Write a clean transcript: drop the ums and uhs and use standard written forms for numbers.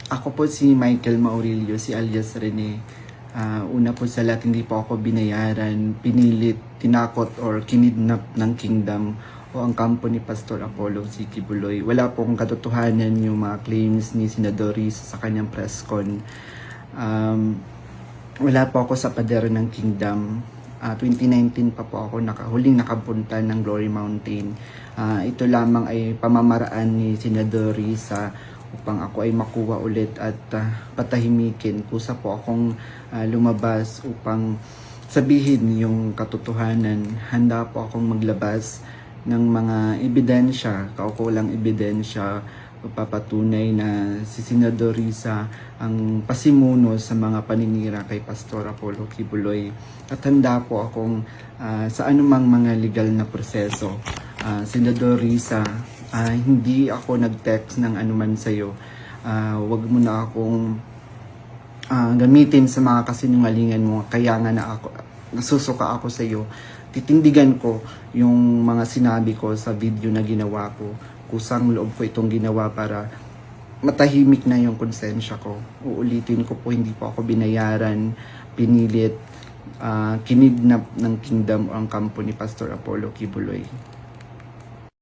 Ako po si Michael Maurilio, si alias Rene. Una po sa lahat, hindi po ako binayaran, pinilit, tinakot or kinidnap ng Kingdom o ang kampo ni Pastor Apollo C. Kibuloy. Wala pong katotohanan yung mga claims ni Senador Risa sa kanyang press con. Wala po ako sa pader ng Kingdom. 2019 pa po ako huling nakapunta ng Glory Mountain. Ito lamang ay pamamaraan ni Senador Risa upang ako ay makuha ulit at patahimikin. Kusa po akong lumabas upang sabihin yung katotohanan. Handa po akong maglabas ng mga ebidensya, kaukulang ebidensya, papatunay na si Senador Risa ang pasimuno sa mga paninira kay Pastor Apollo Kibuloy. At handa po akong sa anumang mga legal na proseso. Senador Risa, hindi ako nag-text ng anuman sa'yo. Wag mo na akong gamitin sa mga kasinungalingan mo. Kaya nga nasusuka ako sa'yo. Titindigan ko yung mga sinabi ko sa video na ginawa ko. Kusang loob ko itong ginawa para matahimik na yung konsensya ko. Uulitin ko po, hindi po ako binayaran, pinilit, kinidnap ng Kingdom o ang kampo ni Pastor Apollo Kibuloy.